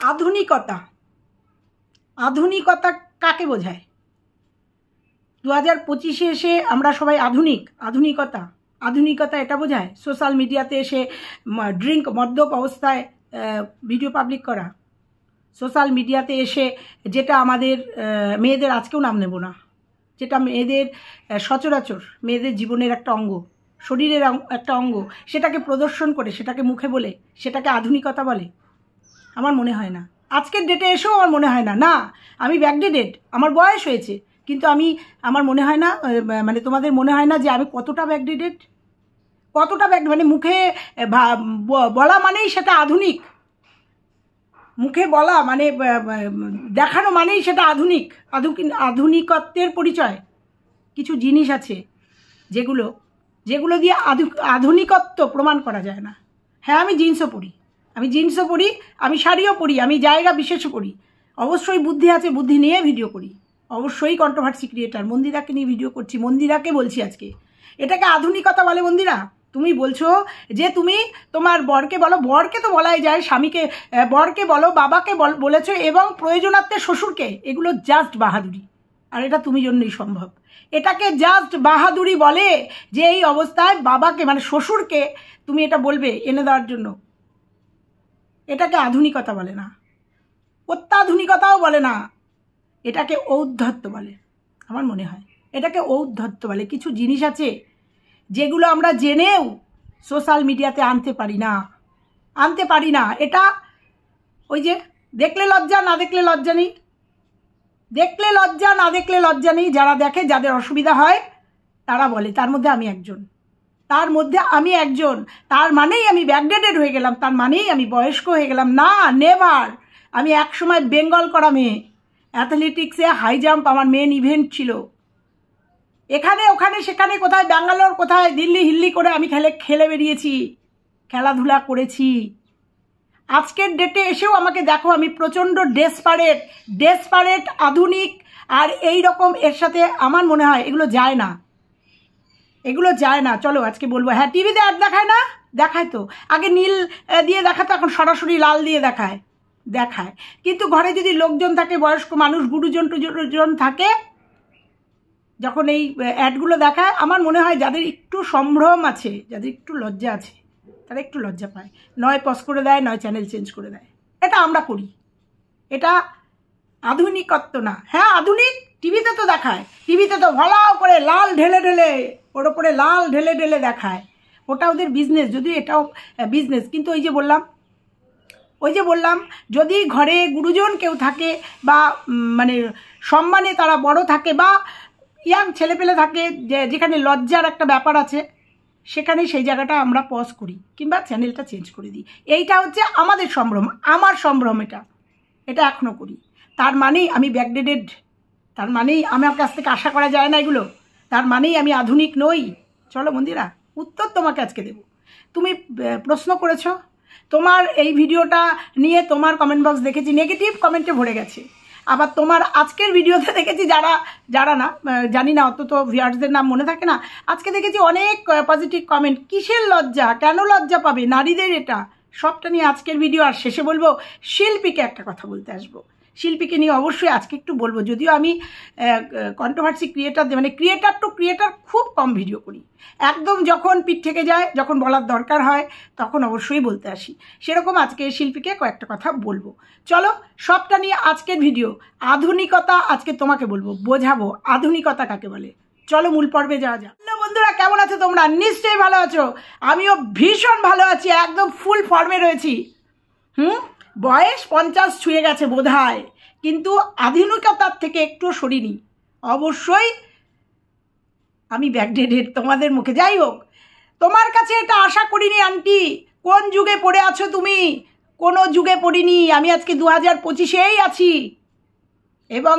আধুনিকতা, আধুনিকতা কাকে বোঝায়? 2025-এ এসে আমরা সবাই আধুনিকতা আধুনিকতা এটা বোঝায় সোশ্যাল মিডিয়াতে এসে মদ্যপ অবস্থায় ভিডিও পাবলিক করা, সোশ্যাল মিডিয়াতে এসে যেটা আমাদের মেয়েদের, আজকেও নাম নেব না, যেটা মেয়েদের সচরাচর মেয়েদের জীবনের একটা অঙ্গ, শরীরের একটা অঙ্গ, সেটাকে প্রদর্শন করে, সেটাকে মুখে বলে, সেটাকে আধুনিকতা বলে? আমার মনে হয় না। আজকের ডেটে এসেও আমার মনে হয় না। না, আমি ব্যাকডেটেড, আমার বয়স হয়েছে, কিন্তু আমার মনে হয় না, মানে তোমাদের মনে হয় না যে আমি কতটা ব্যাকডেটেড, মানে মুখে বলা মানেই সেটা আধুনিক, মুখে বলা মানে দেখানো মানেই সেটা আধুনিকত্বের পরিচয়। কিছু জিনিস আছে যেগুলো দিয়ে আধুনিকত্ব প্রমাণ করা যায় না। হ্যাঁ, আমি জিন্সও পরি, আমি শাড়িও পরি, আমি জায়গা বিশেষও পরি, অবশ্যই বুদ্ধি আছে, বুদ্ধি নিয়ে ভিডিও করি, অবশ্যই কন্ট্রোভার্সি ক্রিয়েটার। মন্দিরাকে নিয়ে ভিডিও করছি, মন্দিরাকে বলছি আজকে, এটাকে আধুনিকতা বলে? মন্দিরা, তুমি বলছো যে তুমি তোমার বরকে বলো, বরকে তো বলাই যায়, স্বামীকে, বরকে বলো, বাবাকে বলেছো, এবং প্রয়োজনার্থে শ্বশুরকে, এগুলো জাস্ট বাহাদুরি। আর এটা তুমি জন্যই সম্ভব। এটাকে জাস্ট বাহাদুরি বলে যে এই অবস্থায় বাবাকে মানে শ্বশুরকে তুমি এটা বলবে এনে দেওয়ার জন্য। এটাকে আধুনিকতা বলে না, অত্যাধুনিকতাও বলে না, এটাকে ঔদ্ধত্য বলে। আমার মনে হয় এটাকে ঔদ্ধত্য বলে। কিছু জিনিস আছে যেগুলো আমরা জেনেও সোশ্যাল মিডিয়াতে আনতে পারি না। এটা ওই যে দেখলে লজ্জা, না দেখলে লজ্জা নেই, লজ্জা নেই। যারা দেখে, যাদের অসুবিধা হয় তারা বলে, তার মধ্যে আমি একজন, তার মানেই আমি ব্যাকডেটেড হয়ে গেলাম, তার মানেই আমি বয়স্ক হয়ে গেলাম। না, নেভার। আমি একসময় বেঙ্গল করা মেয়ে, অ্যাথলেটিক্সে হাই জাম্প আমার মেন ইভেন্ট ছিল। এখানে ওখানে সেখানে, কোথায় ব্যাঙ্গালোর, কোথায় দিল্লি, হিল্লি করে আমি খেলে বেরিয়েছি, খেলাধুলা করেছি। আজকের ডেটে এসেও আমাকে দেখো, আমি প্রচণ্ড ডেসপারেট আধুনিক। আর এই রকম এর সাথে আমার মনে হয় এগুলো যায় না। চলো আজকে বলবো। হ্যাঁ, টিভিতে অ্যাড দেখায় না? দেখায় তো। আগে নীল দিয়ে দেখাতো, এখন সরাসরি লাল দিয়ে দেখায়। কিন্তু ঘরে যদি লোকজন থাকে, বয়স্ক মানুষ, গুরুজন থাকে, যখন এই অ্যাডগুলো দেখায়, আমার মনে হয় যাদের একটু সম্ভ্রম আছে, যাদের একটু লজ্জা আছে, তারা একটু লজ্জা পায়, নয় পজ করে দেয়, নয় চ্যানেল চেঞ্জ করে দেয়। এটা আমরা করি, এটা আধুনিকত্ব না। হ্যাঁ, আধুনিক টিভিতে তো দেখায়, টিভিতে তো ভলাও করে লাল ঢেলে ওর ওপরে লাল ঢেলে দেখায়, ওটা ওদের বিজনেস। যদিও এটাও বিজনেস, কিন্তু ওই যে বললাম যদি ঘরে গুরুজন কেউ থাকে, বা মানে সম্মানে তারা বড় থাকে, বা ইয়াং ছেলেপেলে থাকে, যেখানে লজ্জার একটা ব্যাপার আছে, সেখানে সেই জায়গাটা আমরা পজ করি, কিংবা চ্যানেলটা চেঞ্জ করে দিই। এইটা হচ্ছে আমাদের সম্ভ্রম, আমার সম্ভ্রম। এটা এখনও করি। তার মানেই আমি ব্যাকডেটেড, তার মানেই আমার কাছ থেকে আশা করা যায় না এগুলো, তার মানেই আমি আধুনিক নই? চলো মন্দিরা, উত্তর তোমাকে আজকে দেব। তুমি প্রশ্ন করেছো, তোমার এই ভিডিওটা নিয়ে তোমার কমেন্ট বক্স দেখেছি নেগেটিভ কমেন্টে ভরে গেছে। আবার তোমার আজকের ভিডিওতে দেখেছি যারা না, জানি না, অত তো ভিউয়ার্সদের নাম মনে থাকে না, আজকে দেখেছি অনেক পজিটিভ কমেন্ট। কিসের লজ্জা? কেন লজ্জা পাবে নারীদের? এটা সবটা নিয়ে আজকের ভিডিও। আর শেষে বলবো, শিল্পীকে একটা কথা বলতে আসবো, শিল্পীকে নিয়ে অবশ্যই আজকে একটু বলবো। যদিও আমি কন্ট্রোভার্সি ক্রিয়েটার, মানে ক্রিয়েটার টু ক্রিয়েটার খুব কম ভিডিও করি, একদম যখন পিঠ থেকে যায়, যখন বলার দরকার হয়, তখন অবশ্যই বলতে আসি। সেরকম আজকে শিল্পীকে কয়েকটা কথা বলবো। চলো, সবটা নিয়ে আজকের ভিডিও। আধুনিকতা আজকে তোমাকে বলবো, বোঝাবো আধুনিকতা কাকে বলে। চলো মূল পর্বে যাওয়া যাক। বন্ধুরা, কেমন আছো তোমরা? নিশ্চয়ই ভালো আছো, আমিও ভীষণ ভালো আছি, একদম ফুল ফর্মে রয়েছি। বয়স 50 ছুঁয়ে গেছে বোধহয়, কিন্তু আধুনিকতার থেকে একটু সরিনি। অবশ্যই আমি ব্যাকডেটেড তোমাদের মুখে। যাই হোক, তোমার কাছে এটা আশা করিনি আন্টি। কোন যুগে পড়ে আছো তুমি? কোনো যুগে পড়িনি। আমি আজকে 2025-এই আছি, এবং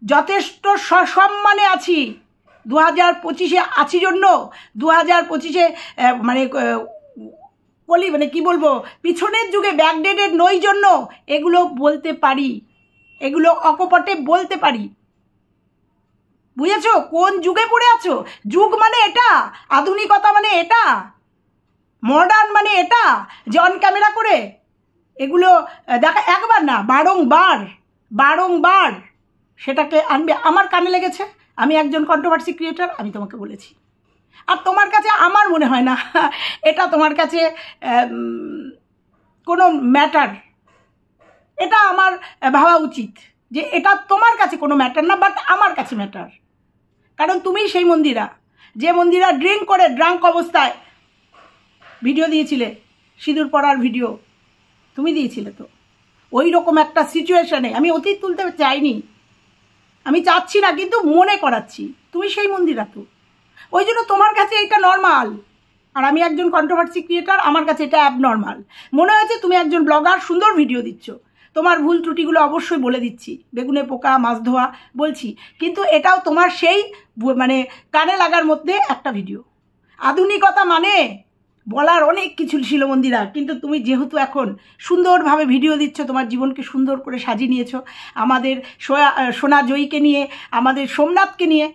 যথেষ্ট সসম্মানে আছি। 2025-এ আছি জন্য 2025-এ মানে কি বলবো, পিছনের যুগে ব্যাকডেটেড নই জন্য এগুলো বলতে পারি, এগুলো অকপটে বলতে পারি। বুঝেছো কোন যুগে পড়ে আছো? যুগ মানে এটা, আধুনিকতা মানে এটা, মডার্ন মানে এটা, যে অন ক্যামেরা করে এগুলো দেখা একবার না, বারংবার সেটাকে আনবে। আমার কানে লেগেছে, আমি একজন কন্ট্রোভার্সি ক্রিয়েটর, আমি তোমাকে বলেছি। আর তোমার কাছে আমার মনে হয় না এটা তোমার কাছে কোনো ম্যাটার। এটা আমার ভাবা উচিত যে এটা তোমার কাছে কোনো ম্যাটার না, বাট আমার কাছে ম্যাটার। কারণ তুমি সেই মন্দিরা, যে মন্দিরা ড্রাঙ্ক অবস্থায় ভিডিও দিয়েছিলে, সিঁদুর পরার ভিডিও তুমি দিয়েছিলে। তো ওই রকম একটা সিচুয়েশনে আমি অতীত তুলতে চাইনি, আমি চাচ্ছি না, কিন্তু মনে করাচ্ছি তুমি সেই মন্দিরা। তো ওই জন্য তোমার কাছে এটা নর্মাল, আর আমি একজন কন্ট্রোভার্সি ক্রিয়েটার, আমার কাছে এটা অ্যাবনর্মাল মনে হয়েছে। তুমি একজন ব্লগার, সুন্দর ভিডিও দিচ্ছ, তোমার ভুল ত্রুটিগুলো অবশ্যই বলে দিচ্ছি, বেগুনে পোকা, মাছ ধোয়া বলছি, কিন্তু এটাও তোমার সেই মানে কানে লাগার মধ্যে একটা ভিডিও। আধুনিকতা মানে বলার অনেক কিছু ছিল মন্দিরা, কিন্তু তুমি যেহেতু এখন সুন্দরভাবে ভিডিও দিচ্ছ, তোমার জীবনকে সুন্দর করে সাজিয়ে নিয়েছো, আমাদের সোনা জয়ীকে নিয়ে, আমাদের সোমনাথকে নিয়ে,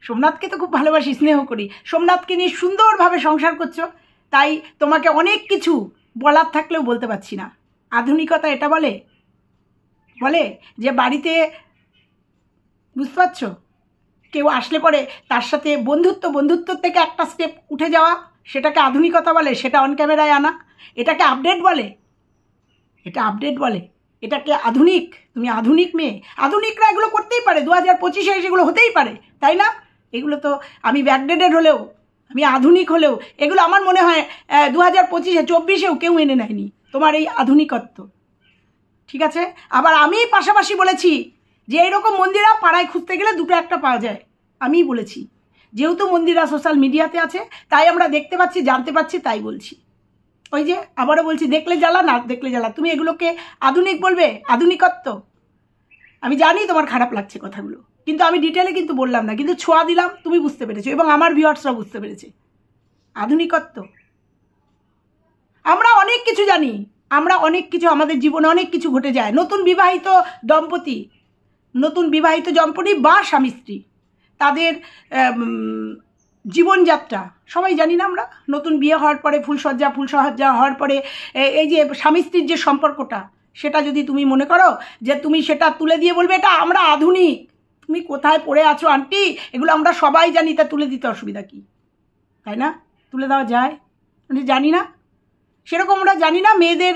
সোমনাথকে তো খুব ভালোবাসি, স্নেহ করি, সোমনাথকে নিয়ে সুন্দরভাবে সংসার করছো, তাই তোমাকে অনেক কিছু বলার থাকলেও বলতে পারছি না। আধুনিকতা এটা বলে যে বাড়িতে, বুঝতে পারছো, কেউ আসলে পরে তার সাথে বন্ধুত্ব থেকে একটা স্টেপ উঠে যাওয়া, সেটাকে আধুনিকতা বলে, সেটা অন ক্যামেরায় আনা, এটাকে আপডেট বলে, এটাকে আধুনিক। তুমি আধুনিক মেয়ে, আধুনিকরা এগুলো করতেই পারে, 2025-এ সেগুলো হতেই পারে, তাই না? এগুলো তো আমি ব্যাকডেটেড হলেও, আমি আধুনিক হলেও, এগুলো আমার মনে হয় 2025-এ 24-এও কেউ এনে নেয়নি তোমার এই আধুনিকত্ব, ঠিক আছে? আবার আমি পাশাপাশি বলেছি যে এইরকম মন্দিরা পাড়ায় খুঁজতে গেলে দুটো একটা পাওয়া যায়, আমিই বলেছি। যেহেতু মন্দিরা সোশ্যাল মিডিয়াতে আছে, তাই আমরা দেখতে পাচ্ছি, জানতে পারছি, তাই বলছি। ওই যে আবারও বলছি, দেখলে জ্বালা, না দেখলে জ্বালা। তুমি এগুলোকে আধুনিক বলবে, আধুনিকত্ব? আমি জানি তোমার খারাপ লাগছে কথাগুলো, কিন্তু আমি ডিটেলে কিন্তু বললাম না, কিন্তু ছোঁয়া দিলাম, তুমি বুঝতে পেরেছো এবং আমার ভিউয়ার্সরা বুঝতে পেরেছে। আধুনিকত্ব, আমরা অনেক কিছু জানি, আমরা অনেক কিছু, আমাদের জীবনে অনেক কিছু ঘটে যায়। নতুন বিবাহিত দম্পতি বা স্বামী স্ত্রী, তাদের জীবনযাত্রা সবাই জানি না আমরা। নতুন বিয়ে হওয়ার পরে ফুলসজ্জা হওয়ার পরে এই যে স্বামী স্ত্রীর যে সম্পর্কটা, সেটা যদি তুমি মনে করো যে তুমি সেটা তুলে দিয়ে বলবে এটা আমরা আধুনিক, তুমি কোথায় পড়ে আছো আন্টি? এগুলো আমরা সবাই জানি, তা তুলে দিতে অসুবিধা কি? তাই না? তুলে দেওয়া যায়, জানি না, সেরকম আমরা জানি না। মেয়েদের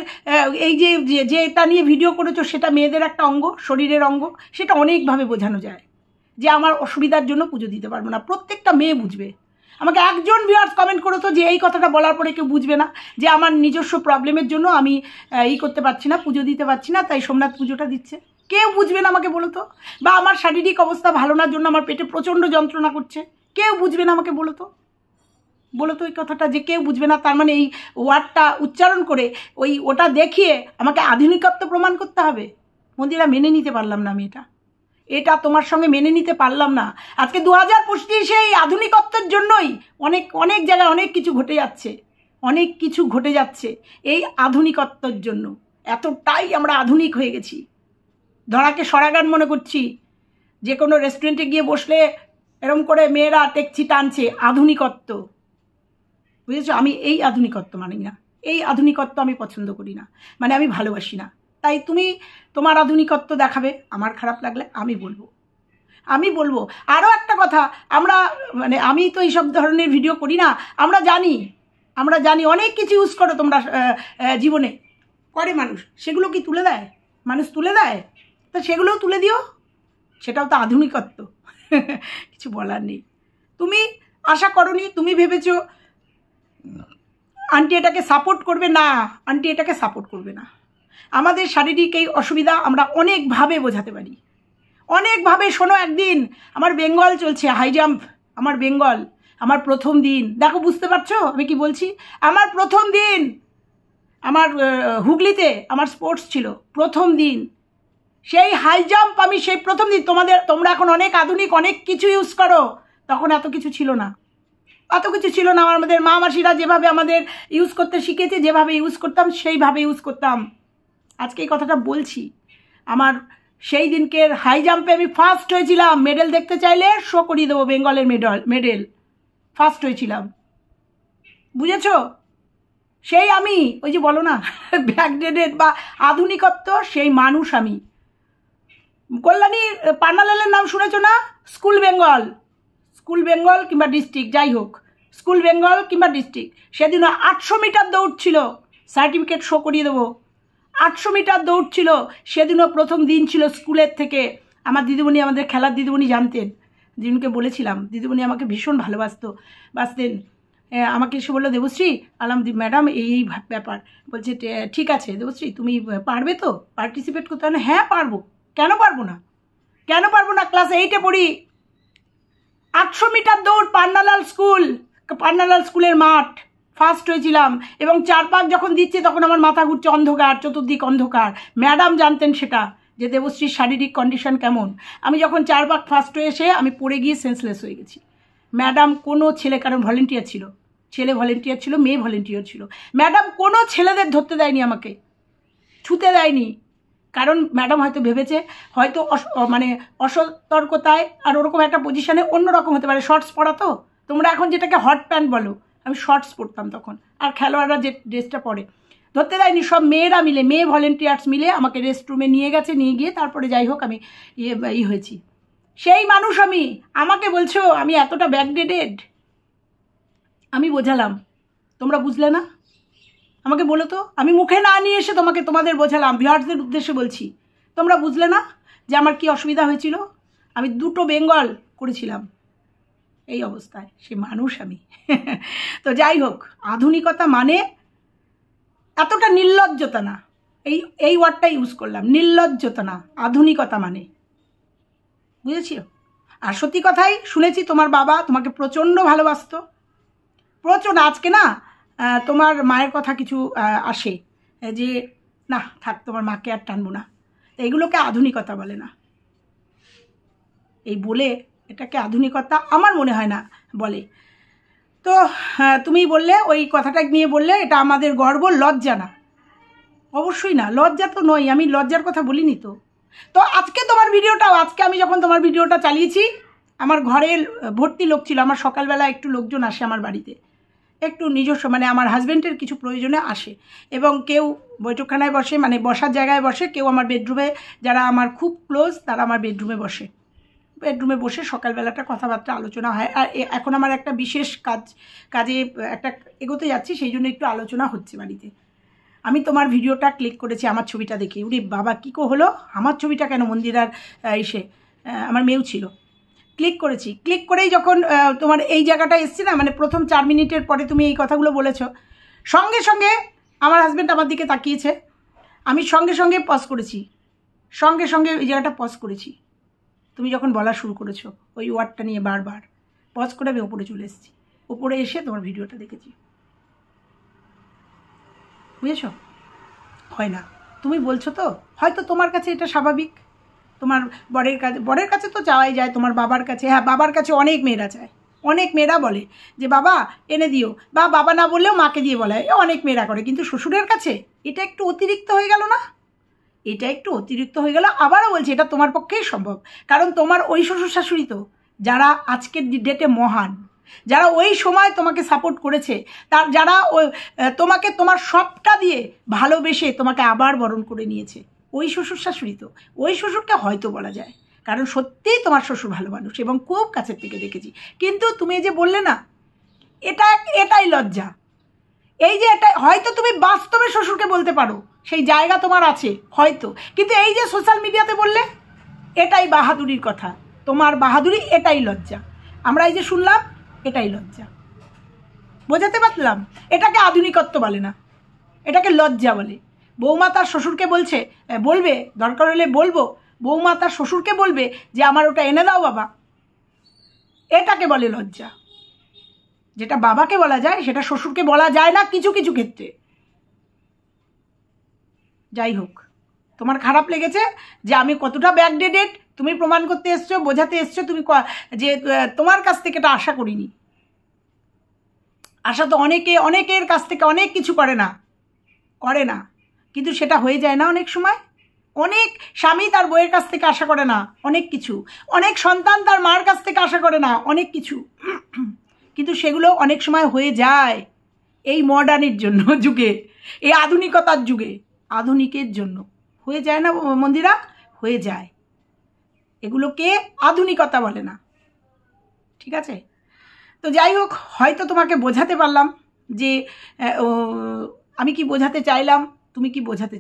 এই যে এটা নিয়ে ভিডিও করেছো, সেটা মেয়েদের একটা অঙ্গ, শরীরের অঙ্গ, সেটা অনেকভাবে বোঝানো যায় যে আমার অসুবিধার জন্য পুজো দিতে পারবো না। প্রত্যেকটা মেয়ে বুঝবে। আমাকে একজন ভিউয়ার্স কমেন্ট করেছো যে এই কথাটা বলার পরে কেউ বুঝবে না, যে আমার নিজস্ব প্রবলেমের জন্য আমি করতে পারছি না, পুজো দিতে পারছি না, তাই সোমনাথ পুজোটা দিচ্ছে। কেউ বুঝবে না আমাকে বলো তো? বা আমার শারীরিক অবস্থা ভালো নার জন্য আমার পেটে প্রচণ্ড যন্ত্রণা করছে, কেউ বুঝবে না আমাকে বলো তো? এই কথাটা যে কেউ বুঝবে না, তার মানে এই ওয়ার্ডটা উচ্চারণ করে ওটা দেখিয়ে আমাকে আধুনিকত্ব প্রমাণ করতে হবে? মন্দিরা, মেনে নিতে পারলাম না আমি এটা তোমার সঙ্গে মেনে নিতে পারলাম না। আজকে 2025-এ এই আধুনিকত্বের জন্যই অনেক জায়গায় অনেক কিছু ঘটে যাচ্ছে এই আধুনিকত্বের জন্য। এতটাই আমরা আধুনিক হয়ে গেছি, ধরাকে সরাগান মনে করছি। যে কোনো রেস্টুরেন্টে গিয়ে বসলে এরম করে মেয়েরা টেকছি টানছে, আধুনিকত্ব। বুঝেছো? আমি এই আধুনিকত্ব মানি না, এই আধুনিকত্ব আমি পছন্দ করি না, মানে আমি ভালোবাসি না। তাই তুমি তোমার আধুনিকত্ব দেখাবে, আমার খারাপ লাগলে আমি বলবো। আরও একটা কথা, আমি তো এইসব ধরনের ভিডিও করি না, আমরা জানি অনেক কিছু ইউজ করো তোমরা জীবনে, করে মানুষ, সেগুলো কি তুলে দেয়? মানুষ তুলে দেয়, তা সেগুলোও তুলে দিও, সেটাও তো আধুনিকত্ব। কিছু বলার নেই। তুমি আশা করনি, তুমি ভেবেছো আন্টি এটাকে সাপোর্ট করবে না, আন্টি এটাকে সাপোর্ট করবে না। আমাদের শারীরিক এই অসুবিধা আমরা অনেকভাবে বোঝাতে পারি, অনেকভাবে। শোনো, একদিন আমার বেঙ্গল চলছে, হাই জাম্প, আমার প্রথম দিন, দেখো বুঝতে পারছো আমি কি বলছি? আমার প্রথম দিন, আমার হুগলিতে আমার স্পোর্টস ছিল, প্রথম দিন সেই হাই জাম্প, আমি সেই প্রথম দিন। তোমরা এখন অনেক আধুনিক, অনেক কিছু ইউজ করো, তখন এত কিছু ছিল না। আমাদের মা মাসিরা যেভাবে আমাদের ইউজ করতে শিখেছে, যেভাবে ইউজ করতাম সেইভাবে ইউজ করতাম। আজকে এই কথাটা বলছি, আমার সেই দিনকের হাই জাম্পে আমি ফার্স্ট হয়েছিলাম। মেডেল দেখতে চাইলে শো করিয়ে দেবো, বেঙ্গলের মেডেল ফার্স্ট হয়েছিলাম, বুঝেছো? সেই আমি, ওই যে বলো না ব্যাকডেটেড বা আধুনিকত্ব, সেই মানুষ আমি। কল্যাণী পান্নালালের নাম শুনেছো না? স্কুল বেঙ্গল, স্কুল বেঙ্গল কিংবা ডিস্ট্রিক্ট, যাই হোক, স্কুল বেঙ্গল কিংবা ডিস্ট্রিক্ট, সেদিনও 800 মিটার দৌড় ছিল, সার্টিফিকেট শো করিয়ে দেবো। 800 মিটার দৌড় ছিল, সেদিনও প্রথম দিন ছিল স্কুলের থেকে। আমার দিদিমণি, আমাদের খেলার দিদিমণি জানতেন, দিদিমণিকে বলেছিলাম, দিদিমণি আমাকে ভীষণ বাসতেন। আমাকে এসে বললো, দেবশ্রী, আলাম ম্যাডাম এই ব্যাপার, বলছে ঠিক আছে দেবশ্রী, তুমি পারবে তো পার্টিসিপেট করতে? হ্যাঁ পারবো, কেন পারবো না, কেন পারবো না, ক্লাস 8-এ পড়ি। 800 মিটার দৌড়, পান্নালাল স্কুলের মাঠ, ফার্স্ট হয়েছিলাম। এবং 4 পাক যখন দিচ্ছে তখন আমার মাথা ঘুরছে, অন্ধকার, চতুর্দিক অন্ধকার। ম্যাডাম জানতেন সেটা, যে দেবশ্রীর শারীরিক কন্ডিশন কেমন। আমি যখন 4 পাক ফার্স্ট হয়ে এসে আমি পড়ে গিয়ে সেন্সলেস হয়ে গেছি। ম্যাডাম কোনো ছেলে, কারণ ভলেন্টিয়ার ছিল, ছেলে ভলেন্টিয়ার ছিল, মেয়ে ভলেন্টিয়ার ছিল, ম্যাডাম কোনো ছেলেদের ধরতে দেয়নি, আমাকে ছুতে দেয়নি। কারণ ম্যাডাম হয়তো ভেবেছে, হয়তো মানে অসতর্কতায় আর ওরকম একটা পজিশানে অন্যরকম হতে পারে। শর্টস পরা তো, তোমরা এখন যেটাকে হট প্যান্ট বলো, আমি শর্টস পরতাম তখন, আর খেলোয়াড়রা যে ড্রেসটা পরে, ধরতে দেয়নি। সব মেয়েরা মিলে, মেয়ে ভলেন্টিয়ার্স মিলে আমাকে রেস্টরুমে নিয়ে গেছে, নিয়ে গিয়ে তারপরে যাই হোক আমি হয়েছি। সেই মানুষ আমি। আমাকে বলছো আমি এতটা ব্যাকডেটেড, আমি বোঝালাম, তোমরা বুঝলে না। আমাকে বলো তো, আমি মুখে না নিয়ে এসে তোমাদের বোঝালাম, ভিউয়ার্সদের উদ্দেশ্যে বলছি, তোমরা বুঝলে না যে আমার কি অসুবিধা হয়েছিল। আমি 2টো বেঙ্গল করেছিলাম এই অবস্থায়, সে মানুষ আমি। তো যাই হোক, আধুনিকতা মানে এতটা নির্লজ্জতা না, এই ওয়ার্ডটা ইউজ করলাম, নির্লজ্জতা না, আধুনিকতা মানে, বুঝেছি। আর সত্যি কথাই শুনেছি, তোমার বাবা তোমাকে প্রচণ্ড ভালোবাসতো, প্রচণ্ড। আজকে না তোমার মায়ের কথা কিছু আসে, যে না থাক, তোমার মাকে আর টানবো না, এগুলোকে আধুনিকতা বলে না। এই বলে এটাকে আধুনিকতা আমার মনে হয় না বলে। তো তুমি বললে, ওই কথাটা নিয়ে বললে এটা আমাদের গর্ব, লজ্জা না। অবশ্যই না, লজ্জা তো নয়, আমি লজ্জার কথা বলিনি তো। তো আজকে তোমার ভিডিওটাও, আজকে আমি যখন তোমার ভিডিওটা চালিয়েছি, আমার ঘরে ভর্তি লোক ছিল। আমার সকালবেলা একটু লোকজন আসে আমার বাড়িতে, একটু নিজস্ব, মানে আমার হাজব্যান্ডের কিছু প্রয়োজনে আসে, এবং কেউ বৈঠকখানায় বসে, মানে বসার জায়গায় বসে, কেউ আমার বেডরুমে, যারা আমার খুব ক্লোজ তারা আমার বেডরুমে বসে, বেডরুমে বসে সকালবেলাটা কথাবার্তা আলোচনা হয়। আর এখন আমার একটা বিশেষ কাজে একটা এগোতে যাচ্ছি, সেই জন্য একটু আলোচনা হচ্ছে বাড়িতে। আমি তোমার ভিডিওটা ক্লিক করেছি আমার ছবিটা দেখে, উনি বাবা কী হলো, আমার ছবিটা কেন মন্দিরার এসে, আমার মেয়েও ছিল, ক্লিক করেছি। ক্লিক করেই যখন তোমার এই জায়গাটা এসছে না, মানে প্রথম 4 মিনিটের পরে তুমি এই কথাগুলো বলেছো, সঙ্গে সঙ্গে আমার হাজব্যান্ড আমার দিকে তাকিয়েছে, আমি সঙ্গে সঙ্গে পজ করেছি, সঙ্গে সঙ্গে ওই জায়গাটা পজ করেছি। তুমি যখন বলা শুরু করেছো ওই ওয়ার্ডটা নিয়ে বারবার, পজ করে আমি ওপরে চলে এসেছি, ওপরে এসে তোমার ভিডিওটা দেখেছি, বুঝেছ? হয় না, তুমি বলছো তো, হয়তো তোমার কাছে এটা স্বাভাবিক, তোমার বরের কাছে তো চাওয়াই যায়, তোমার বাবার কাছে, হ্যাঁ বাবার কাছে অনেক মেয়েরা চায়, অনেক মেয়েরা বলে যে বাবা এনে দিও, বা বাবা না বললেও মাকে দিয়ে বলে, অনেক মেয়েরা করে। কিন্তু শ্বশুরের কাছে এটা একটু অতিরিক্ত হয়ে গেল না? এটা একটু অতিরিক্ত হয়ে গেল। আবারও বলছি, এটা তোমার পক্ষেই সম্ভব, কারণ তোমার ওই শ্বশুর শাশুড়ি তো, যারা আজকের ডেটে মহান, যারা ওই সময় তোমাকে সাপোর্ট করেছে, যারা তোমাকে তোমার সবটা দিয়ে ভালোবেসে তোমাকে আবার বরণ করে নিয়েছে, ওই শ্বশুর শাশুড়ি তো। ওই শ্বশুরকে হয়তো বলা যায়, কারণ সত্যিই তোমার শ্বশুর ভালো মানুষ এবং খুব কাছের থেকে দেখেছি। কিন্তু তুমি যে বললে না, এটাই লজ্জা। এই যে এটা হয়তো তুমি বাস্তবে শ্বশুরকে বলতে পারো, সেই জায়গা তোমার আছে হয়তো, কিন্তু এই যে সোশ্যাল মিডিয়াতে বললে, এটাই বাহাদুরির কথা, তোমার বাহাদুরি, এটাই লজ্জা। আমরা এই যে শুনলাম, এটাই লজ্জা। বোঝাতে পারলাম? এটাকে আধুনিকত্ব বলে না, এটাকে লজ্জা বলে। বৌমা তার শ্বশুরকে বলবে, দরকার হলে বলবো, বৌমা তার শ্বশুরকে বলবে যে আমার ওটা এনে দাও বাবা, এটাকে বলে লজ্জা। যেটা বাবাকে বলা যায় সেটা শ্বশুরকে বলা যায় না কিছু কিছু ক্ষেত্রে। যাই হোক, তোমার খারাপ লেগেছে যে আমি কতটা ব্যাকডেটেড, তুমি প্রমাণ করতে এসছো, বোঝাতে এসছো, তুমি যে তোমার কাছ থেকে এটা আশা করিনি। আশা তো অনেকের কাছ থেকে অনেক কিছু করে না, কিন্তু সেটা হয়ে যায় না অনেক সময়। অনেক স্বামী তার বউয়ের কাছ থেকে আশা করে না অনেক কিছু, অনেক সন্তান তার মার কাছ থেকে আশা করে না অনেক কিছু, কিন্তু সেগুলো অনেক সময় হয়ে যায়, এই মডার্নের জন্য যুগে, এই আধুনিকতার যুগে, আধুনিকের জন্য হয়ে যায় না মন্দিরা, হয়ে যায়। এগুলোকে আধুনিকতা বলে না, ঠিক আছে? তো যাই হোক, হয়তো তোমাকে বোঝাতে পারলাম যে আমি কি বোঝাতে চাইলাম, তুমি কি বোঝাতে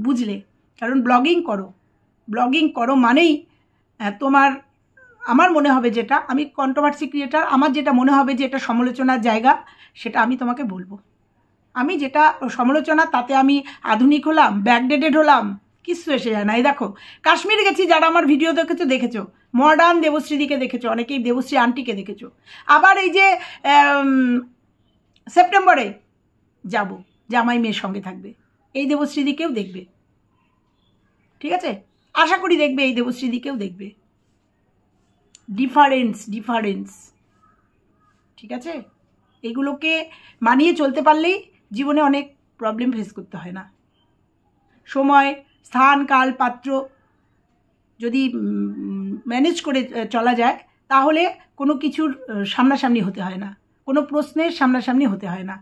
বুঝলে। কারণ ব্লগিং করো মানেই আমার মনে হবে, যেটা আমি কন্ট্রোভার্সি ক্রিয়েটার, আমার যেটা মনে হবে যে এটা সমালোচনার জায়গা, সেটা আমি তোমাকে বলবো। আমি যেটা সমালোচনা, তাতে আমি আধুনিক হলাম, ব্যাকডেটেড হলাম, কিছু এসে যায় না। এই দেখো, কাশ্মীরে গেছি, যারা আমার ভিডিও দেখেছো মডার্ন দেবশ্রীদিকে দেখেছো, অনেকেই দেবশ্রী আন্টিকে দেখেছো। আবার এই যে সেপ্টেম্বরে যাব, জামাই মেয়ের সঙ্গে থাকবে, এই দেবশ্রীদিকেও দেখবে, ঠিক আছে? আশা করি দেখবে, এই দেবশ্রীদিকেও দেখবে। ডিফারেন্স, ঠিক আছে? এগুলোকে মানিয়ে চলতে পারলেই জীবনে অনেক প্রবলেম ফেস করতে হয় না। সময়, স্থান, কাল, পাত্র যদি ম্যানেজ করে চলা যায়, তাহলে কোনো কিছুর সামনাসামনি হতে হয় না, কোনো প্রশ্নের সামনাসামনি হতে হয় না,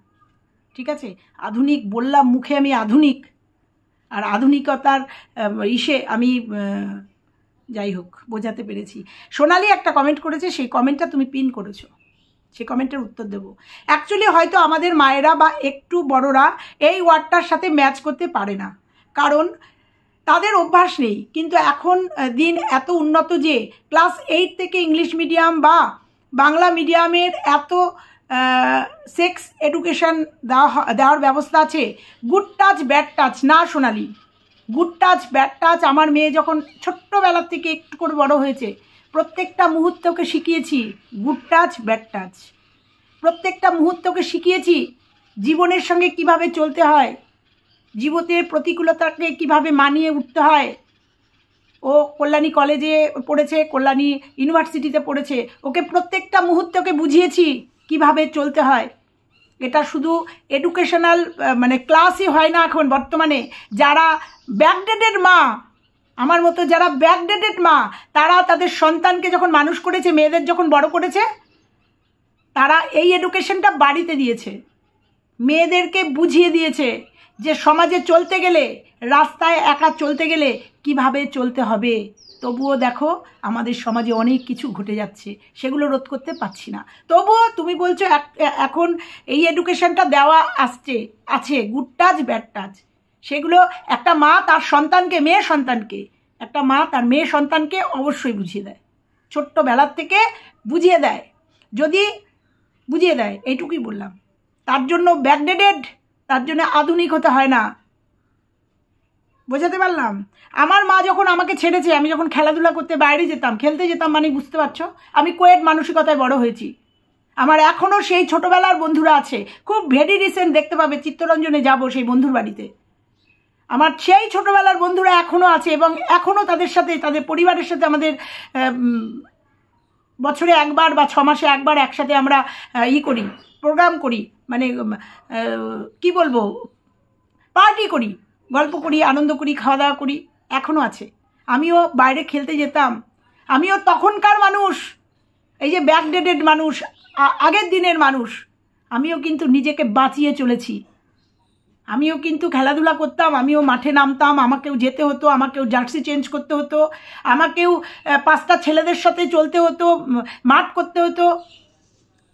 ঠিক আছে? আধুনিক বললাম, মুখে আমি আধুনিক, আর আধুনিকতার আমি যাই হোক বোঝাতে পেরেছি। সোনালি একটা কমেন্ট করেছে, সেই কমেন্টটা তুমি পিন করেছো, সেই কমেন্টের উত্তর দেবো। অ্যাকচুয়ালি হয়তো আমাদের মায়েরা বা একটু বড়রা এই ওয়ার্ডটার সাথে ম্যাচ করতে পারে না, কারণ তাদের অভ্যাস নেই। কিন্তু এখন দিন এত উন্নত যে ক্লাস 8 থেকে ইংলিশ মিডিয়াম বা বাংলা মিডিয়ামের এত সেক্স এডুকেশন দেওয়ার ব্যবস্থা আছে। গুড টাচ ব্যাড টাচ না সোনালি, গুড টাচ ব্যাড টাচ আমার মেয়ে যখন ছোট্টবেলার থেকে একটু করে বড় হয়েছে, প্রত্যেকটা মুহূর্তকে শিখিয়েছি গুড টাচ ব্যাড টাচ, প্রত্যেকটা মুহূর্তকে শিখিয়েছি জীবনের সঙ্গে কিভাবে চলতে হয়, জীবনের প্রতিকূলতাকে কিভাবে মানিয়ে উঠতে হয়। ও কল্যাণী কলেজে পড়েছে, কল্যাণী ইউনিভার্সিটিতে পড়েছে, ওকে প্রত্যেকটা মুহূর্তকে বুঝিয়েছি কিভাবে চলতে হয়। এটা শুধু এডুকেশনাল মানে ক্লাসই হয় না এখন বর্তমানে। যারা ব্যাকডেটেড মা, আমার মতো যারা ব্যাকডেটেড মা, তারা তাদের সন্তানকে যখন মানুষ করেছে, মেয়েদের যখন বড় করেছে, তারা এই এডুকেশনটা বাড়িতে দিয়েছে, মেয়েদেরকে বুঝিয়ে দিয়েছে যে সমাজে চলতে গেলে, রাস্তায় একা চলতে গেলে কিভাবে চলতে হবে। তবুও দেখো আমাদের সমাজে অনেক কিছু ঘটে যাচ্ছে, সেগুলো রোধ করতে পারছি না। তবুও তুমি বলছো এখন এই এডুকেশনটা দেওয়া আছে গুড টাচ ব্যাড টাচ, সেগুলো একটা মা তার সন্তানকে, একটা মা তার মেয়ে সন্তানকে অবশ্যই বুঝিয়ে দেয়, ছোট্টবেলার থেকে বুঝিয়ে দেয়। যদি বুঝিয়ে দেয়, এইটুকুই বললাম। তার জন্য ব্যাকডেটেড, তার জন্য আধুনিক হতে হয় না। বোঝাতে পারলাম? আমার মা যখন আমাকে ছেড়েছে, আমি যখন খেলাধুলা করতে বাইরে যেতাম, খেলতে যেতাম, মানে বুঝতে পারছো, আমি কোয়েট মানসিকতায় বড় হয়েছি। আমার এখনও সেই ছোটোবেলার বন্ধুরা আছে, খুব ভেরি রিসেন্ট দেখতে পাবে, চিত্তরঞ্জনে যাব সেই বন্ধুর বাড়িতে। আমার সেই ছোটোবেলার বন্ধুরা এখনও আছে, এবং এখনও তাদের সাথে, তাদের পরিবারের সাথে আমাদের বছরে একবার বা 6 মাসে একবার একসাথে আমরা করি, প্রোগ্রাম করি, মানে কি বলবো, পার্টি করি, গল্প করি, আনন্দ করি, খাওয়া দাওয়া করি, এখনও আছে। আমিও বাইরে খেলতে যেতাম, আমিও তখনকার মানুষ, এই যে ব্যাকডেটেড মানুষ, আগের দিনের মানুষ, আমিও কিন্তু নিজেকে বাঁচিয়ে চলেছি। আমিও কিন্তু খেলাধুলা করতাম, আমিও মাঠে নামতাম, আমাকেও যেতে হতো, আমাকেও জার্সি চেঞ্জ করতে হতো, আমাকেও 5টা ছেলেদের সাথে চলতে হতো, মাঠ করতে হতো।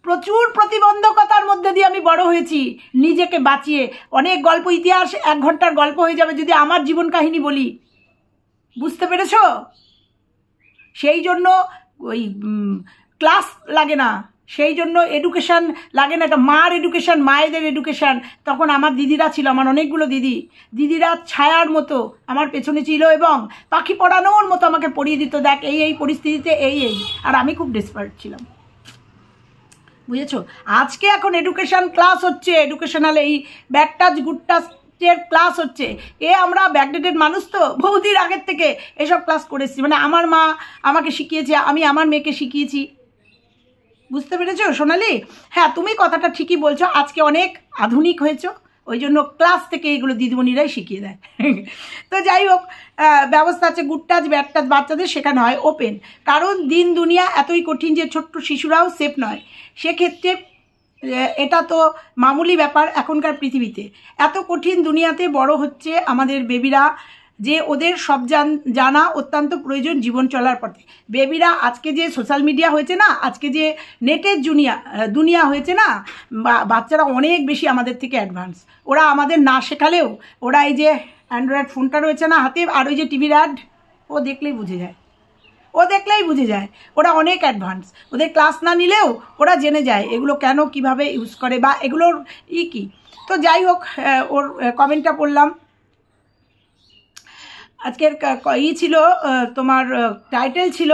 প্রচুর প্রতিবন্ধকতার মধ্যে দিয়ে আমি বড় হয়েছি, নিজেকে বাঁচিয়ে। অনেক গল্প, ইতিহাস 1 ঘন্টার গল্প হয়ে যাবে যদি আমার জীবন কাহিনী বলি, বুঝতে পেরেছ? সেই জন্য ওই ক্লাস লাগে না, সেই জন্য এডুকেশান লাগে না, এটা মার এডুকেশান, মায়েদের এডুকেশান। তখন আমার দিদিরা ছিল, আমার অনেকগুলো দিদিরা ছায়ার মতো আমার পেছনে ছিল, এবং পাখি পড়ানোর মতো আমাকে পড়িয়ে দিত, দেখ এই পরিস্থিতিতে এই। আর আমি খুব ডেসপারেট ছিলাম, বুঝেছো? আজকে এখন এডুকেশান ক্লাস হচ্ছে, এডুকেশনাল এই ব্যাড টাচ গুড টাচের ক্লাস হচ্ছে। আমরা ব্যাকডেটেড মানুষ তো, বহুদিন আগের থেকে এসব ক্লাস করেছি, মানে আমার মা আমাকে শিখিয়েছে, আমি আমার মেয়েকে শিখিয়েছি। বুঝতে পেরেছো সোনালি? হ্যাঁ, তুমি কথাটা ঠিকই বলছো, আজকে অনেক আধুনিক হয়েছো, ওই জন্য ক্লাস থেকে এগুলো দিদিমণিরাই শিখিয়ে দেয়। তো যাই হোক, ব্যবস্থা আছে, গুড টাচ ব্যাড টাচ বাচ্চাদের শেখানো হয় ওপেন, কারণ দিন দুনিয়া এতই কঠিন যে ছোট্ট শিশুরাও সেফ নয়। সেক্ষেত্রে এটা তো মামুলি ব্যাপার এখনকার পৃথিবীতে। এত কঠিন দুনিয়াতে বড় হচ্ছে আমাদের বেবিরা, যে ওদের সব জানা অত্যন্ত প্রয়োজন জীবন চলার পথে। বেবিরা আজকে যে সোশ্যাল মিডিয়া হয়েছে না, আজকে যে নেটের দুনিয়া হয়েছে না, বাচ্চারা অনেক বেশি আমাদের থেকে অ্যাডভান্স। ওরা আমাদের না শেখালেও ওরা এই যে অ্যান্ড্রয়েড ফোনটা রয়েছে না হাতে, আর ওই যে টিভির অ্যাড, ও দেখলেই বুঝে যায় ওরা অনেক অ্যাডভান্স। ওদের ক্লাস না নিলেও ওরা জেনে যায় এগুলো কেন কিভাবে ইউজ করে বা এগুলোর কি। তো যাই হোক, ওর কমেন্টটা পড়লাম। আজকের ছিল তোমার টাইটেল ছিল,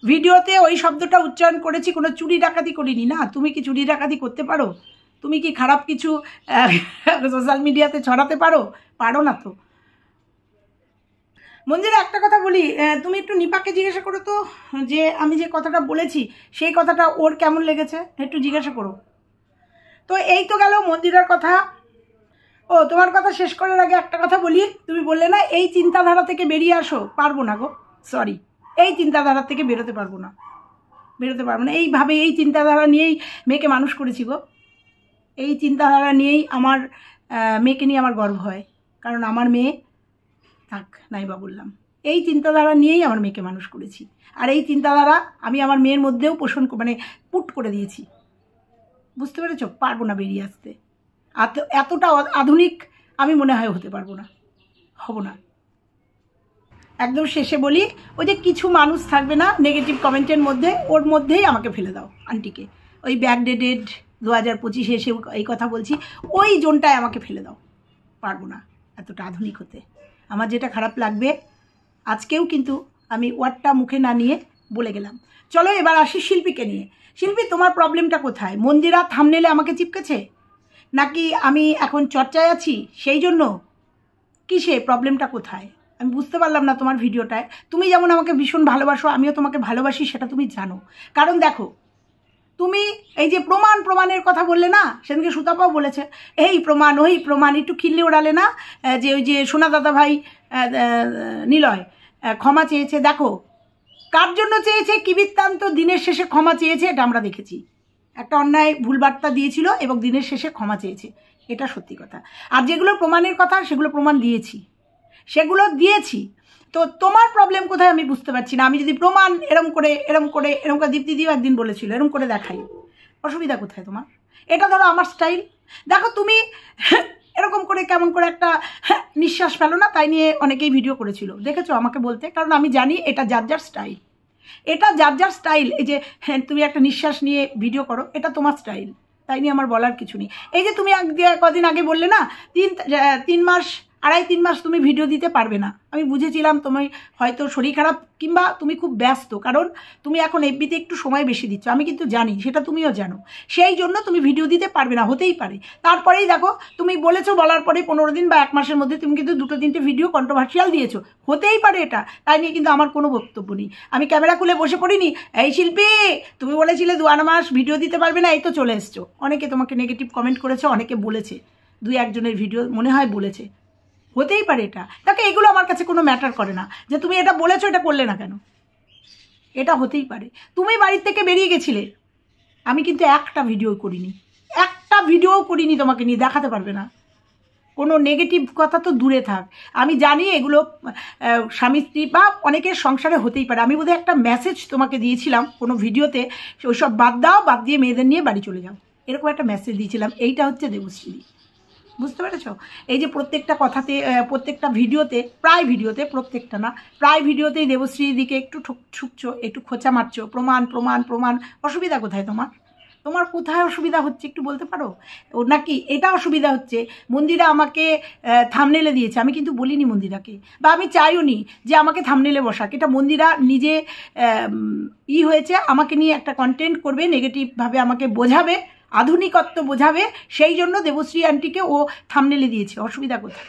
ভিডিওতে ওই শব্দটা উচ্চারণ করেছি, কোনো চুরি ডাকাতি করিনি। না, তুমি কি চুরি ডাকাতি করতে পারো? তুমি কি খারাপ কিছু সোশ্যাল মিডিয়াতে ছড়াতে পারো না তো। মঞ্জিরা, একটা কথা বলি, তুমি একটু নিপাকে জিজ্ঞাসা করো তো যে আমি যে কথাটা বলেছি সেই কথাটা ওর কেমন লেগেছে, একটু জিজ্ঞাসা করো। তো এই তো গেল মন্দিরার কথা। ও, তোমার কথা শেষ করার আগে একটা কথা বলি, তুমি বললে না এই চিন্তাধারা থেকে বেরিয়ে আসো। পারবো না গো, সরি, এই চিন্তাধারা থেকে বেরোতে পারবো না। এইভাবে এই চিন্তাধারা নিয়েই মেয়েকে মানুষ করেছি গো। এই চিন্তাধারা নিয়েই আমার মেয়েকে নিয়ে আমার গর্ব হয়, কারণ আমার মেয়ে থাক নাইবা বললাম, এই চিন্তাধারা নিয়েই আমার মেয়েকে মানুষ করেছি। আর এই চিন্তাধারা আমি আমার মেয়ের মধ্যেও পোষণ পুট করে দিয়েছি। বুঝতে পেরেছ? পারবো না বেরিয়ে আসতে। এতটা আধুনিক আমি মনে হয় হতে পারবো না, হব না। একদম শেষে বলি, ওই যে কিছু মানুষ থাকবে না নেগেটিভ কমেন্টের মধ্যে, ওর মধ্যেই আমাকে ফেলে দাও আন্টিকে। ওই ব্যাকডেটেড 2025 এসে এই কথা বলছি, ওই জোনটায় আমাকে ফেলে দাও। পারবো না এতটা আধুনিক হতে। আমার যেটা খারাপ লাগবে, আজকেও কিন্তু আমি ওয়ার্ডটা মুখে না নিয়ে বলে গেলাম। চলো এবার আসি শিল্পীকে নিয়ে। শিল্পী, তোমার প্রবলেমটা কোথায়? মন্দিরা থাম্বনেলে আমাকে চিপকেছে, নাকি আমি এখন চর্চায় আছি সেই জন্য? কিসে প্রবলেমটা কোথায় আমি বুঝতে পারলাম না তোমার ভিডিওটায়। তুমি যেমন আমাকে ভীষণ ভালোবাসো, আমিও তোমাকে ভালোবাসি, সেটা তুমি জানো। কারণ দেখো, তুমি এই যে প্রমাণের কথা বললে না, সেদিনকে সুতাপাও বলেছে এই প্রমাণ ওই প্রমাণ, একটু খিল্লি ওড়ালে না যে ওই যে সোনা দাদা ভাই নিলয় ক্ষমা চেয়েছে। দেখো কার জন্য চেয়েছে, কি বৃত্তান্ত, দিনের শেষে ক্ষমা চেয়েছে, এটা আমরা দেখেছি। একটা অন্যায় ভুলবার্তা দিয়েছিল এবং দিনের শেষে ক্ষমা চেয়েছে, এটা সত্যি কথা। আর যেগুলো প্রমাণের কথা সেগুলো প্রমাণ দিয়েছি। তো তোমার প্রবলেম কোথায় আমি বুঝতে পারছি না। আমি যদি প্রমাণ এরম করে দীপ্তি দিও একদিন বলেছিল এরম করে দেখাই, অসুবিধা কোথায় তোমার? এটা ধরো আমার স্টাইল। দেখো তুমি এরকম করে কেমন করে একটা নিঃশ্বাস ফেলো না, তাই নিয়ে অনেকেই ভিডিও করেছিল, দেখেছো আমাকে বলতে। কারণ আমি জানি এটা যার স্টাইল, এই যে তুমি একটা নিঃশ্বাস নিয়ে ভিডিও করো, এটা তোমার স্টাইল, তাই নিয়ে আমার বলার কিছু নেই। এই যে তুমি কদিন আগে বললে না 3 মাস তুমি ভিডিও দিতে পারবে না, আমি বুঝেছিলাম তুমি হয়তো শরীর খারাপ কিংবা তুমি খুব ব্যস্ত, কারণ তুমি এখন এফবিতে একটু সময় বেশি দিচ্ছ, আমি কিন্তু জানি, সেটা তুমিও জানো। সেই জন্য তুমি ভিডিও দিতে পারবে না, হতেই পারে। তারপরেই দেখো তুমি বলেছো, বলার পরে 15 দিন বা 1 মাসের মধ্যে তুমি কিন্তু 2-3টে ভিডিও কন্ট্রোভার্সিয়াল দিয়েছো, হতেই পারে এটা, তাই নিয়ে কিন্তু আমার কোনো বক্তব্য নেই। আমি ক্যামেরা খুলে বসে পড়িনি, এই শিল্পী তুমি বলেছিলে 2 মাস ভিডিও দিতে পারবে না, এই তো চলে এসছো। অনেকে তোমাকে নেগেটিভ কমেন্ট করেছে, অনেকে বলেছে, 2-1 জনের ভিডিও মনে হয় বলেছে, হতেই পারে এটা। তাকে এগুলো আমার কাছে কোনো ম্যাটার করে না যে তুমি এটা বলেছো, এটা করলে না কেন, এটা হতেই পারে। তুমি বাড়ির থেকে বেরিয়ে গেছিলে, আমি কিন্তু একটা ভিডিও করিনি তোমাকে নিয়ে, দেখাতে পারবে না। কোনো নেগেটিভ কথা তো দূরে থাক, আমি জানি এগুলো স্বামী স্ত্রী বা অনেকের সংসারে হতেই পারে। আমি বোধহয় একটা মেসেজ তোমাকে দিয়েছিলাম কোনো ভিডিওতে, ওইসব বাদ দিয়ে মেয়েদের নিয়ে বাড়ি চলে যাও, এরকম একটা মেসেজ দিয়েছিলাম। এইটা হচ্ছে দেবশ্রী, বুঝতে পেরেছ? এই যে প্রত্যেকটা কথাতে, প্রত্যেকটা ভিডিওতে, প্রায় ভিডিওতেই দেবশ্রীর দিকে একটু ঠুকছো, একটু খোঁচা মারছো, প্রমাণ। অসুবিধা কোথায় তোমার কোথায় অসুবিধা হচ্ছে একটু বলতে পারো? ও নাকি এটা অসুবিধা হচ্ছে মন্দিরা আমাকে থাম্বনেলে দিয়েছে, আমি কিন্তু বলিনি মন্দিরাকে, বা আমি চাইও নি যে আমাকে থাম্বনেলে বসাক। এটা মন্দিরা নিজে হয়েছে, আমাকে নিয়ে একটা কন্টেন্ট করবে, নেগেটিভভাবে আমাকে বোঝাবে, আধুনিকত্ব বোঝাবে, সেই জন্য দেবশ্রী আন্টিকে ও থাম্বনেলে দিয়েছে। অসুবিধা কোথায়?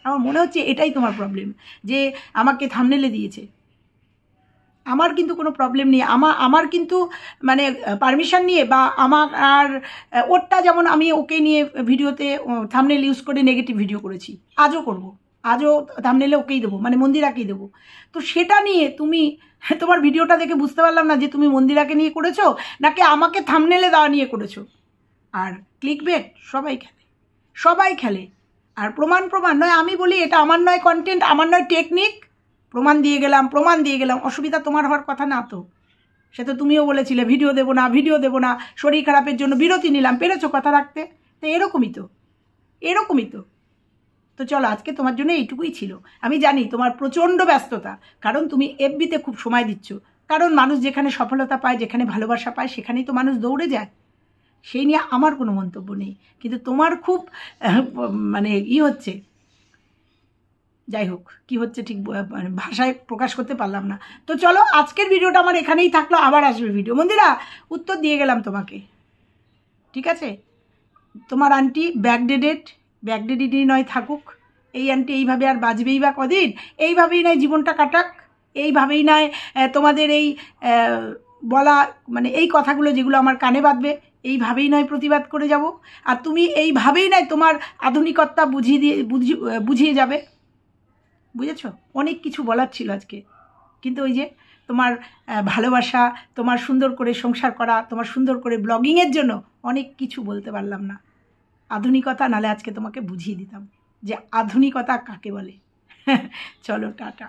আমার মনে হচ্ছে এটাই তোমার প্রবলেম, যে আমাকে থাম্বনেলে দিয়েছে। আমার কিন্তু কোনো প্রবলেম নেই, আমার কিন্তু মানে পারমিশন নিয়ে বা আমার আর ওরটা, যেমন আমি ওকে নিয়ে ভিডিওতে থাম্বনেল ইউজ করে নেগেটিভ ভিডিও করেছি, আজও থাম্বনেলে ওকেই দেবো, মানে মন্দিরাকেই দেবো। তো সেটা নিয়ে তুমি, তোমার ভিডিওটা দেখে বুঝতে পারলাম না যে তুমি মন্দিরাকে নিয়ে করেছো নাকি আমাকে থাম্বনেলে দেওয়া নিয়ে করেছো। আর ক্লিকবেট সবাই খেলে। আর প্রমাণ নয়, আমি বলি এটা আমার নয় কন্টেন্ট, আমার নয় টেকনিক, প্রমাণ দিয়ে গেলাম। অসুবিধা তোমার হওয়ার কথা না তো, সে তো তুমিও বলেছিলে ভিডিও দেবো না, শরীর খারাপের জন্য বিরতি নিলাম, পেরেছো কথা রাখতে। তো এরকমই তো। তো চলো, আজকে তোমার জন্য এইটুকুই ছিল। আমি জানি তোমার প্রচণ্ড ব্যস্ততা, কারণ তুমি এফবিতে খুব সময় দিচ্ছ, কারণ মানুষ যেখানে সফলতা পায়, যেখানে ভালোবাসা পায়, সেখানেই তো মানুষ দৌড়ে যায়। সেই নিয়ে আমার কোনো মন্তব্য নেই, কিন্তু তোমার খুব মানে হচ্ছে, যাই হোক কি হচ্ছে ঠিক ভাষায় প্রকাশ করতে পারলাম না। তো চলো, আজকের ভিডিওটা আমার এখানেই থাকলো, আবার আসবে ভিডিও। মন্দিরা, উত্তর দিয়ে গেলাম তোমাকে, ঠিক আছে? তোমার আন্টি ব্যাকডেটেডই নয় থাকুক, এই আন্টি এইভাবে আর বাজবেই বা কদিন, এইভাবেই নয় জীবনটা কাটাক, এইভাবেই নয় তোমাদের এই বলা মানে এই কথাগুলো যেগুলো আমার কানে বাঁধবে, এইভাবেই নয় প্রতিবাদ করে যাব। আর তুমি এইভাবেই নয় তোমার আধুনিকতা বুঝিয়ে যাবে, বুঝেছ? অনেক কিছু বলার ছিল আজকে, কিন্তু ওই যে তোমার ভালোবাসা, তোমার সুন্দর করে সংসার করা, তোমার সুন্দর করে ব্লগিংয়ের জন্য অনেক কিছু বলতে পারলাম না। আধুনিকতা নালে আজকে তোমাকে বুঝিয়ে দিতাম যে আধুনিকতা কাকে বলে। চলো, টাটা।